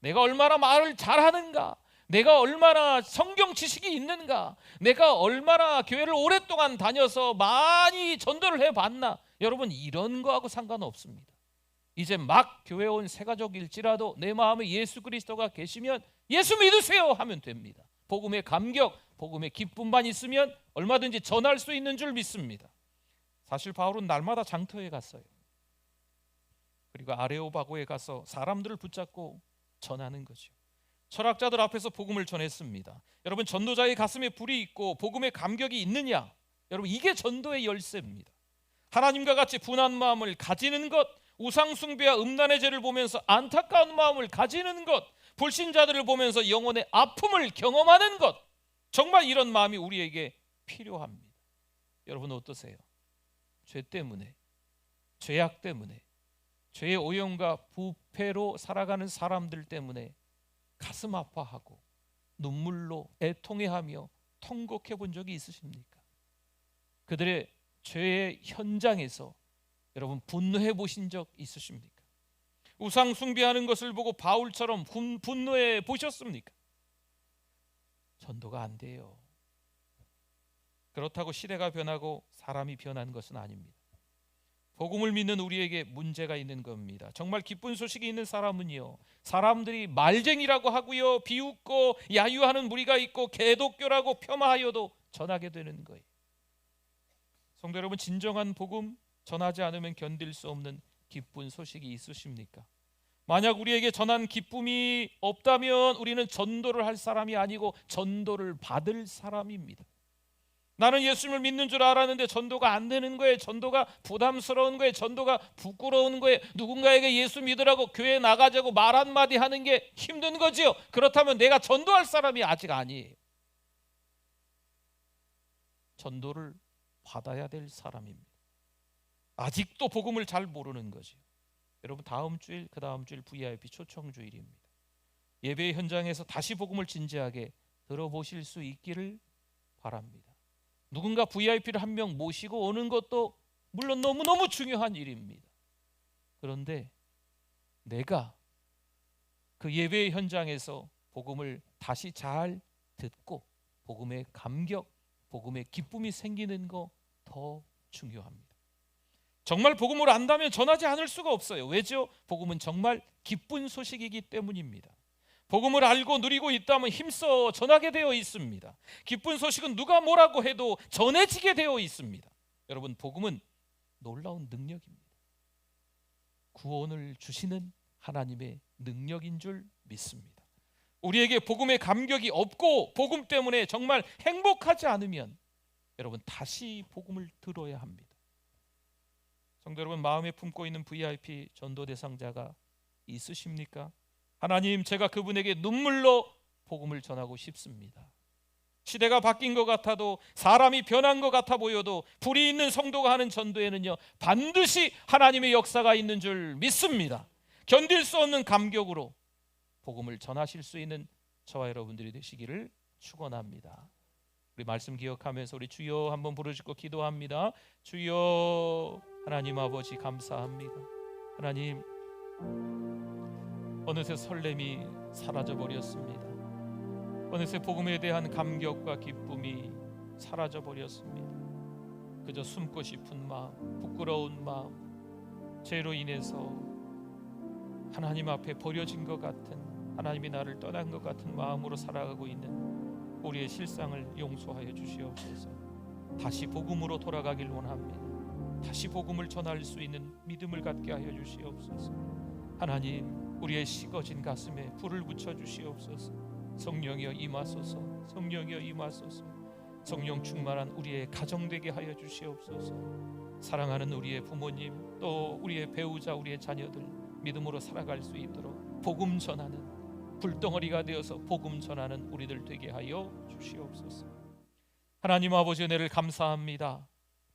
내가 얼마나 말을 잘하는가, 내가 얼마나 성경 지식이 있는가, 내가 얼마나 교회를 오랫동안 다녀서 많이 전도를 해봤나, 여러분 이런 거하고 상관없습니다. 이제 막 교회 온 새가족일지라도 내 마음에 예수 그리스도가 계시면 예수 믿으세요 하면 됩니다. 복음의 감격, 복음의 기쁨만 있으면 얼마든지 전할 수 있는 줄 믿습니다. 사실 바울은 날마다 장터에 갔어요. 그리고 아레오바고에 가서 사람들을 붙잡고 전하는 거죠. 철학자들 앞에서 복음을 전했습니다. 여러분, 전도자의 가슴에 불이 있고 복음의 감격이 있느냐? 여러분, 이게 전도의 열쇠입니다. 하나님과 같이 분한 마음을 가지는 것, 우상 숭배와 음란의 죄를 보면서 안타까운 마음을 가지는 것, 불신자들을 보면서 영혼의 아픔을 경험하는 것, 정말 이런 마음이 우리에게 필요합니다. 여러분 어떠세요? 죄 때문에, 죄악 때문에, 죄의 오염과 부패로 살아가는 사람들 때문에 가슴 아파하고 눈물로 애통해하며 통곡해 본 적이 있으십니까? 그들의 죄의 현장에서 여러분 분노해 보신 적 있으십니까? 우상 숭배하는 것을 보고 바울처럼 분노해 보셨습니까? 전도가 안 돼요. 그렇다고 시대가 변하고 사람이 변한 것은 아닙니다. 복음을 믿는 우리에게 문제가 있는 겁니다. 정말 기쁜 소식이 있는 사람은요, 사람들이 말쟁이라고 하고요, 비웃고 야유하는 무리가 있고 개독교라고 폄하하여도 전하게 되는 거예요. 성도 여러분, 진정한 복음 전하지 않으면 견딜 수 없는 기쁜 소식이 있으십니까? 만약 우리에게 전한 기쁨이 없다면 우리는 전도를 할 사람이 아니고 전도를 받을 사람입니다. 나는 예수님을 믿는 줄 알았는데 전도가 안 되는 거예요. 전도가 부담스러운 거예요. 전도가 부끄러운 거예요. 누군가에게 예수 믿으라고 교회에 나가자고 말 한마디 하는 게 힘든 거지요. 그렇다면 내가 전도할 사람이 아직 아니에요. 전도를 받아야 될 사람입니다. 아직도 복음을 잘 모르는 거죠. 여러분, 다음 주일, 그 다음 주일 VIP 초청 주일입니다. 예배 현장에서 다시 복음을 진지하게 들어보실 수 있기를 바랍니다. 누군가 VIP를 한 명 모시고 오는 것도 물론 너무너무 중요한 일입니다. 그런데 내가 그 예배 현장에서 복음을 다시 잘 듣고 복음의 감격, 복음의 기쁨이 생기는 거 더 중요합니다. 정말 복음을 안다면 전하지 않을 수가 없어요. 왜죠? 복음은 정말 기쁜 소식이기 때문입니다. 복음을 알고 누리고 있다면 힘써 전하게 되어 있습니다. 기쁜 소식은 누가 뭐라고 해도 전해지게 되어 있습니다. 여러분, 복음은 놀라운 능력입니다. 구원을 주시는 하나님의 능력인 줄 믿습니다. 우리에게 복음의 감격이 없고 복음 때문에 정말 행복하지 않으면 여러분, 다시 복음을 들어야 합니다. 성도 여러분, 마음에 품고 있는 VIP 전도 대상자가 있으십니까? 하나님, 제가 그분에게 눈물로 복음을 전하고 싶습니다. 시대가 바뀐 것 같아도, 사람이 변한 것 같아 보여도 불이 있는 성도가 하는 전도에는요, 반드시 하나님의 역사가 있는 줄 믿습니다. 견딜 수 없는 감격으로 복음을 전하실 수 있는 저와 여러분들이 되시기를 축원합니다. 우리 말씀 기억하면서 우리 주여 한번 부르짖고 기도합니다. 주여, 하나님 아버지 감사합니다. 하나님, 어느새 설렘이 사라져 버렸습니다. 어느새 복음에 대한 감격과 기쁨이 사라져 버렸습니다. 그저 숨고 싶은 마음, 부끄러운 마음, 죄로 인해서 하나님 앞에 버려진 것 같은, 하나님이 나를 떠난 것 같은 마음으로 살아가고 있는 우리의 실상을 용서하여 주시옵소서. 다시 복음으로 돌아가길 원합니다. 다시 복음을 전할 수 있는 믿음을 갖게 하여 주시옵소서. 하나님, 우리의 식어진 가슴에 불을 붙여 주시옵소서. 성령이여 임하소서. 성령이여 임하소서. 성령 충만한 우리의 가정 되게 하여 주시옵소서. 사랑하는 우리의 부모님, 또 우리의 배우자, 우리의 자녀들 믿음으로 살아갈 수 있도록 복음 전하는 불덩어리가 되어서 복음 전하는 우리들 되게 하여 주시옵소서. 하나님 아버지, 은혜를 감사합니다.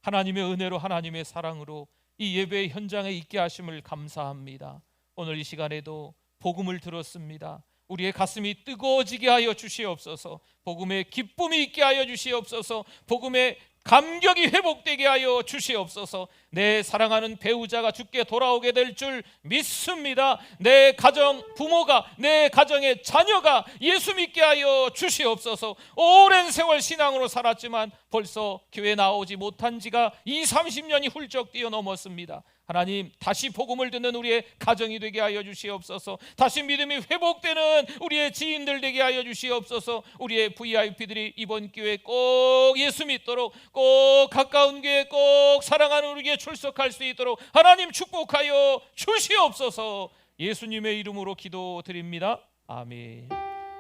하나님의 은혜로, 하나님의 사랑으로 이 예배의 현장에 있게 하심을 감사합니다. 오늘 이 시간에도 복음을 들었습니다. 우리의 가슴이 뜨거워지게 하여 주시옵소서. 복음의 기쁨이 있게 하여 주시옵소서. 복음의 감격이 회복되게 하여 주시옵소서. 내 사랑하는 배우자가 주께 돌아오게 될 줄 믿습니다. 내 가정 부모가, 내 가정의 자녀가 예수 믿게 하여 주시옵소서. 오랜 세월 신앙으로 살았지만 벌써 교회 나오지 못한 지가 20-30년이 훌쩍 뛰어넘었습니다. 하나님, 다시 복음을 듣는 우리의 가정이 되게 하여 주시옵소서. 다시 믿음이 회복되는 우리의 지인들 되게 하여 주시옵소서. 우리의 VIP들이 이번 기회에 꼭 예수 믿도록, 꼭 가까운 교회에 꼭 사랑하는 우리에게 출석할 수 있도록 하나님 축복하여 주시옵소서. 예수님의 이름으로 기도드립니다. 아멘.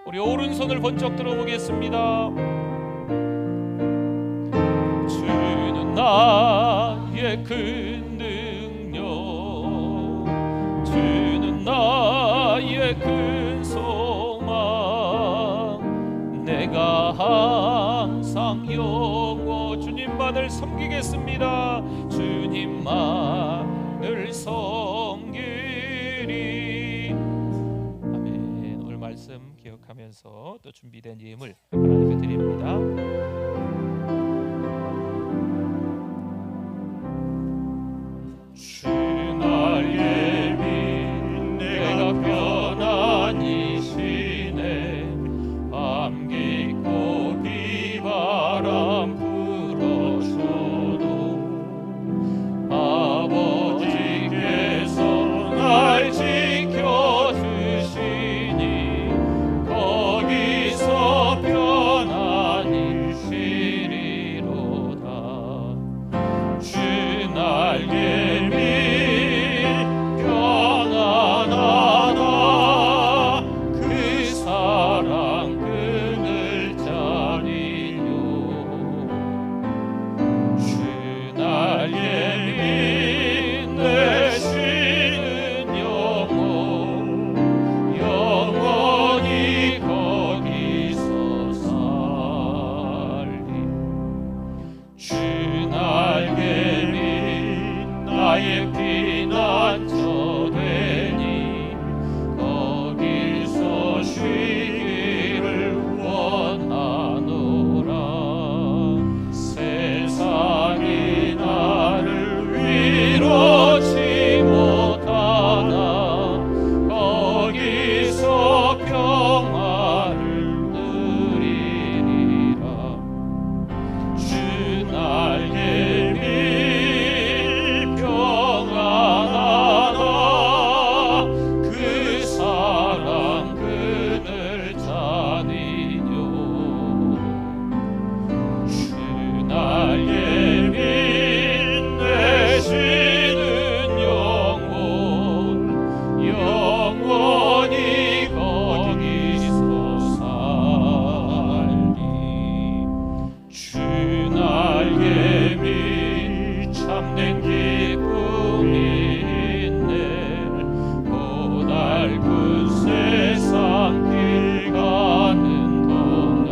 우리 오른손을 번쩍 들어보겠습니다. 주는 나의 큰 주는 나의 큰 소망, 내가 항상 영원 주님만을 섬기겠습니다. 주님만을 섬기리. 아멘. 오늘 말씀 기억하면서 또 준비된 예물 하나님께 드립니다. 주 나의 빛 내가 편안히 쉬네. 밤 깊고 비바람 불어줘도 아버지께서 날 지켜주시니 거기서 편안히 쉬리로다. 주 날개 나의 피난처 되니 거기서 쉬기를 원하노라. 세상이 나를 위로치 못하나 거기서 평화를 누리리라. 주 날개 참된 기쁨이 있네. 고달픈 세상 길 가는 동안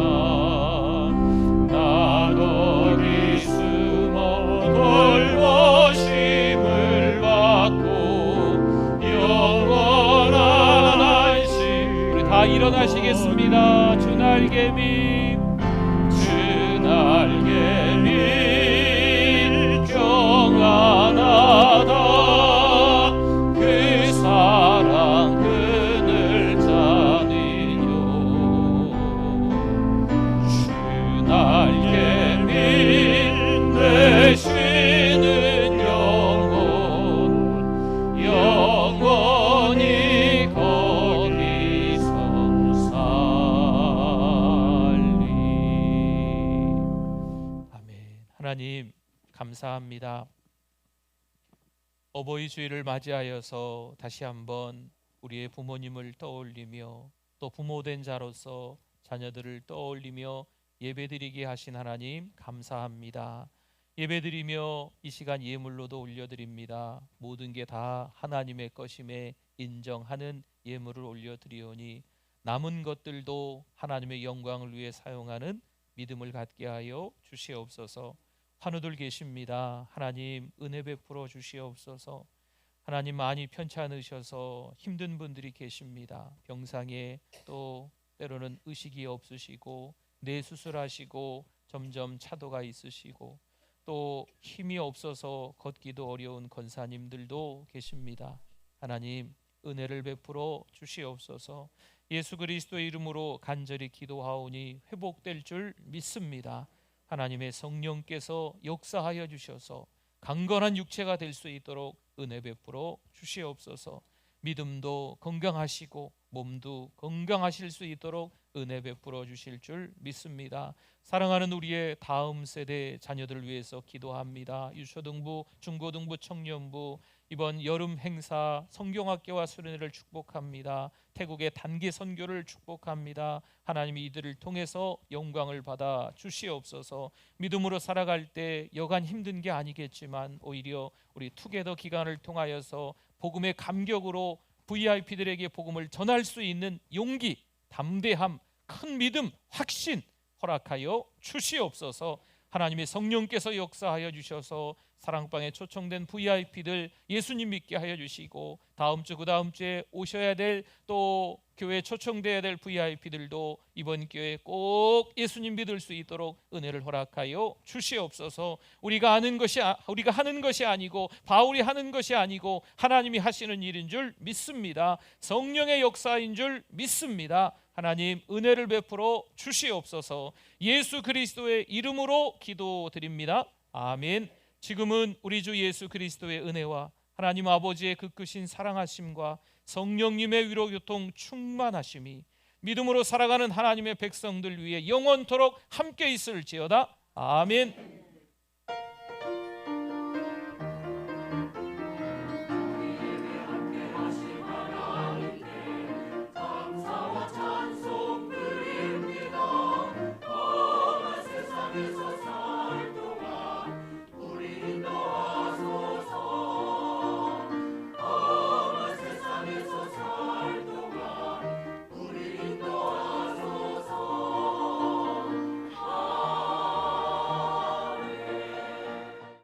나 거기 숨어 돌보심을 받고 영원한 안식. 우리 다 일어나시겠습니다. 주 날개 밑, 주 날개 밑 평안하다. 그 사랑 그늘 자니요. 주 날개 밑 되시는 영혼 영원히 거기서 살리. 아멘. 하나님 감사합니다. 어버이 주일을 맞이하여서 다시 한번 우리의 부모님을 떠올리며 또 부모된 자로서 자녀들을 떠올리며 예배드리게 하신 하나님 감사합니다. 예배드리며 이 시간 예물로도 올려드립니다. 모든 게 다 하나님의 것임에 인정하는 예물을 올려드리오니 남은 것들도 하나님의 영광을 위해 사용하는 믿음을 갖게 하여 주시옵소서. 환우들 계십니다. 하나님 은혜 베풀어 주시옵소서. 하나님 많이 편찮으셔서 힘든 분들이 계십니다. 병상에 또 때로는 의식이 없으시고 뇌수술하시고 점점 차도가 있으시고 또 힘이 없어서 걷기도 어려운 권사님들도 계십니다. 하나님 은혜를 베풀어 주시옵소서. 예수 그리스도의 이름으로 간절히 기도하오니 회복될 줄 믿습니다. 하나님의 성령께서 역사하여 주셔서 강건한 육체가 될 수 있도록 은혜 베풀어 주시옵소서. 믿음도 건강하시고 몸도 건강하실 수 있도록 은혜 베풀어 주실 줄 믿습니다. 사랑하는 우리의 다음 세대 자녀들을 위해서 기도합니다. 유초등부, 중고등부, 청년부 이번 여름 행사 성경학교와 수련회를 축복합니다. 태국의 단기 선교를 축복합니다. 하나님이 이들을 통해서 영광을 받아 주시옵소서. 믿음으로 살아갈 때 여간 힘든 게 아니겠지만 오히려 우리 투게더 기간을 통하여서 복음의 감격으로 VIP들에게 복음을 전할 수 있는 용기, 담대함, 큰 믿음, 확신 허락하여 주시옵소서. 하나님의 성령께서 역사하여 주셔서 사랑방에 초청된 VIP들 예수님 믿게 하여 주시고 다음 주 그 다음 주에 오셔야 될 또 교회 초청되어야 될 VIP들도 이번 기회에 꼭 예수님 믿을 수 있도록 은혜를 허락하여 주시옵소서. 우리가 하는 것이 아니고 바울이 하는 것이 아니고 하나님이 하시는 일인 줄 믿습니다. 성령의 역사인 줄 믿습니다. 하나님 은혜를 베풀어 주시옵소서. 예수 그리스도의 이름으로 기도드립니다. 아멘. 지금은 우리 주 예수 그리스도의 은혜와 하나님 아버지의 그 크신 사랑하심과 성령님의 위로 교통 충만하심이 믿음으로 살아가는 하나님의 백성들 위해 영원토록 함께 있을지어다. 아멘. 감사와 찬송 드립니다. 온 세상에서